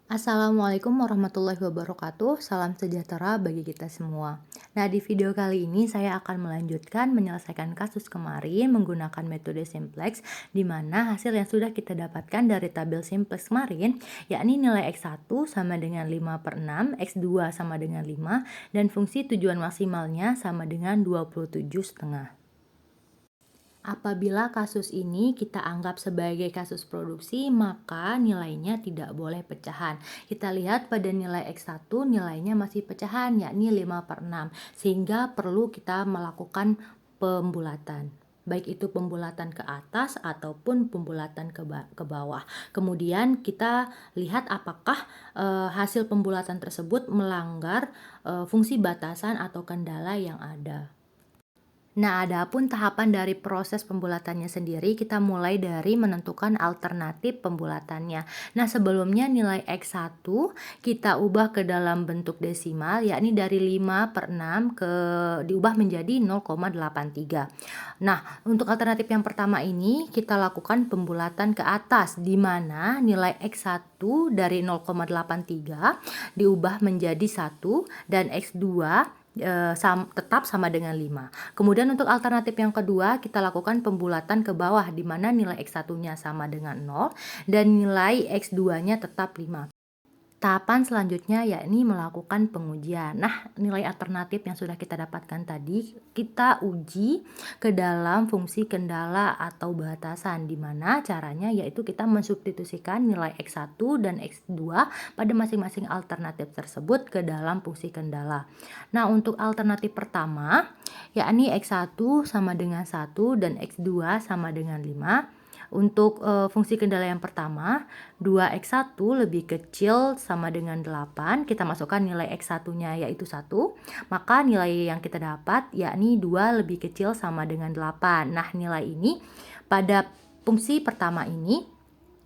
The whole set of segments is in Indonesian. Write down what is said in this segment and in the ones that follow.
Assalamualaikum warahmatullahi wabarakatuh. Salam sejahtera bagi kita semua. Nah, di video kali ini saya akan melanjutkan menyelesaikan kasus kemarin menggunakan metode simplex, di mana hasil yang sudah kita dapatkan dari tabel simplex kemarin, yakni nilai X1 sama dengan 5/6, X2 sama dengan 5, dan fungsi tujuan maksimalnya sama dengan 27,5. Apabila kasus ini kita anggap sebagai kasus produksi, maka nilainya tidak boleh pecahan. Kita lihat pada nilai X1 nilainya masih pecahan, yakni 5/6, sehingga perlu kita melakukan pembulatan. Baik itu pembulatan ke atas ataupun pembulatan ke bawah. Kemudian kita lihat apakah hasil pembulatan tersebut melanggar fungsi batasan atau kendala yang ada. Nah, adapun tahapan dari proses pembulatannya sendiri, kita mulai dari menentukan alternatif pembulatannya. Nah, sebelumnya nilai X1 kita ubah ke dalam bentuk desimal, yakni dari 5/6 diubah menjadi 0,83. Nah, untuk alternatif yang pertama ini, kita lakukan pembulatan ke atas, di mana nilai X1 dari 0,83 diubah menjadi 1 dan X2 tetap sama dengan 5. Kemudian untuk alternatif yang kedua, kita lakukan pembulatan ke bawah, di mana nilai X1-nya sama dengan 0 dan nilai X2-nya tetap 5. Tahapan selanjutnya yakni melakukan pengujian. Nah, nilai alternatif yang sudah kita dapatkan tadi, kita uji ke dalam fungsi kendala atau batasan, di mana caranya yaitu kita mensubstitusikan nilai X1 dan X2 pada masing-masing alternatif tersebut ke dalam fungsi kendala. Nah, untuk alternatif pertama, yakni X1 sama dengan 1 dan X2 sama dengan 5. Untuk fungsi kendala yang pertama, 2x1 lebih kecil sama dengan 8, kita masukkan nilai x1-nya yaitu 1, maka nilai yang kita dapat yakni 2 lebih kecil sama dengan 8. Nah, nilai ini pada fungsi pertama ini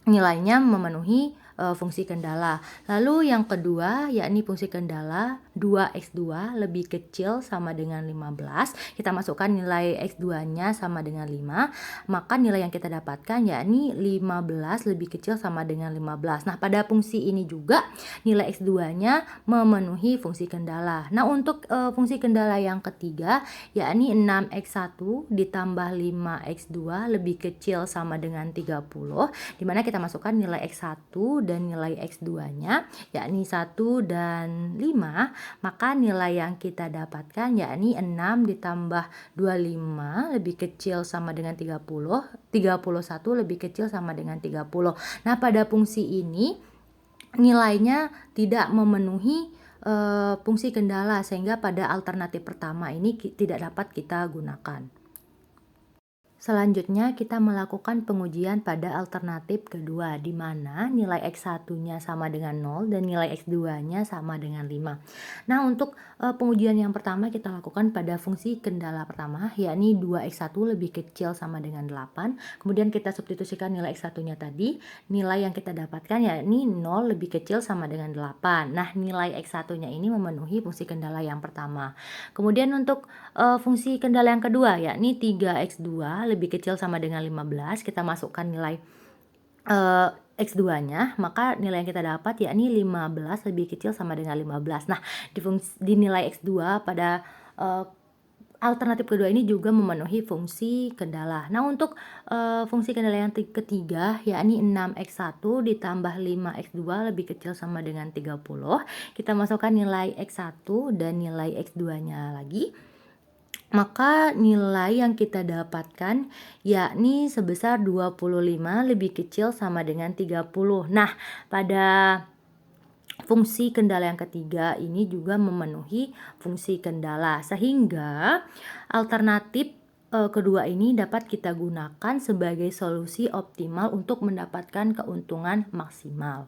nilainya memenuhi fungsi kendala. Lalu yang kedua yakni fungsi kendala 2x2 lebih kecil sama dengan 15. Kita masukkan nilai x2-nya sama dengan 5, maka nilai yang kita dapatkan yakni 15 lebih kecil sama dengan 15. Nah, pada fungsi ini juga nilai x2-nya memenuhi fungsi kendala. Nah, untuk fungsi kendala yang ketiga yakni 6x1 ditambah 5x2 lebih kecil sama dengan 30, di mana kita masukkan nilai X1 dan nilai X2-nya yakni 1 dan 5, maka nilai yang kita dapatkan yakni 6 ditambah 25 lebih kecil sama dengan 30, 31 lebih kecil sama dengan 30. Nah, pada fungsi ini nilainya tidak memenuhi fungsi kendala, sehingga pada alternatif pertama ini tidak dapat kita gunakan. Selanjutnya kita melakukan pengujian pada alternatif kedua, di mana nilai X1-nya sama dengan 0 dan nilai X2-nya sama dengan 5. Nah, untuk pengujian yang pertama kita lakukan pada fungsi kendala pertama, yakni 2x1 lebih kecil sama dengan 8. Kemudian kita substitusikan nilai X1-nya tadi, nilai yang kita dapatkan yakni 0 lebih kecil sama dengan 8. Nah, nilai X1-nya ini memenuhi fungsi kendala yang pertama. Kemudian untuk fungsi kendala yang kedua yakni 3x2 lebih kecil sama dengan 15, kita masukkan nilai X2-nya, maka nilai yang kita dapat yakni 15 lebih kecil sama dengan 15. Nah, di nilai X2 pada alternatif kedua ini juga memenuhi fungsi kendala. Nah, untuk fungsi kendala yang ketiga yakni 6x1 ditambah 5x2 lebih kecil sama dengan 30. Kita masukkan nilai x1 dan nilai x2-nya lagi, maka nilai yang kita dapatkan yakni sebesar 25 lebih kecil sama dengan 30. Nah, pada fungsi kendala yang ketiga ini juga memenuhi fungsi kendala, sehingga alternatif kedua ini dapat kita gunakan sebagai solusi optimal untuk mendapatkan keuntungan maksimal.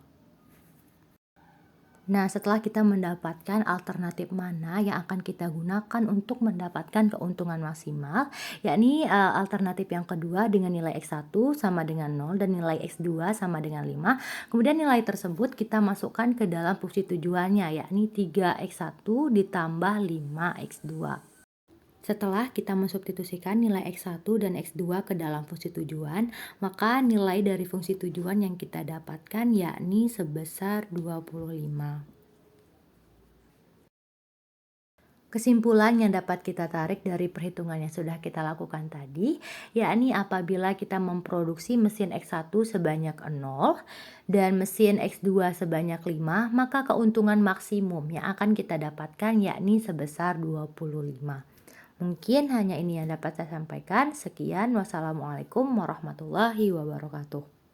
Nah, setelah kita mendapatkan alternatif mana yang akan kita gunakan untuk mendapatkan keuntungan maksimal, yakni alternatif yang kedua dengan nilai X1 sama dengan 0 dan nilai X2 sama dengan 5. Kemudian nilai tersebut kita masukkan ke dalam fungsi tujuannya, yakni 3x1 ditambah 5x2. Setelah kita mensubstitusikan nilai X1 dan X2 ke dalam fungsi tujuan, maka nilai dari fungsi tujuan yang kita dapatkan yakni sebesar 25. Kesimpulan yang dapat kita tarik dari perhitungan yang sudah kita lakukan tadi, yakni apabila kita memproduksi mesin X1 sebanyak 0 dan mesin X2 sebanyak 5, maka keuntungan maksimum yang akan kita dapatkan yakni sebesar 25. Mungkin hanya ini yang dapat saya sampaikan. Sekian, wassalamualaikum warahmatullahi wabarakatuh.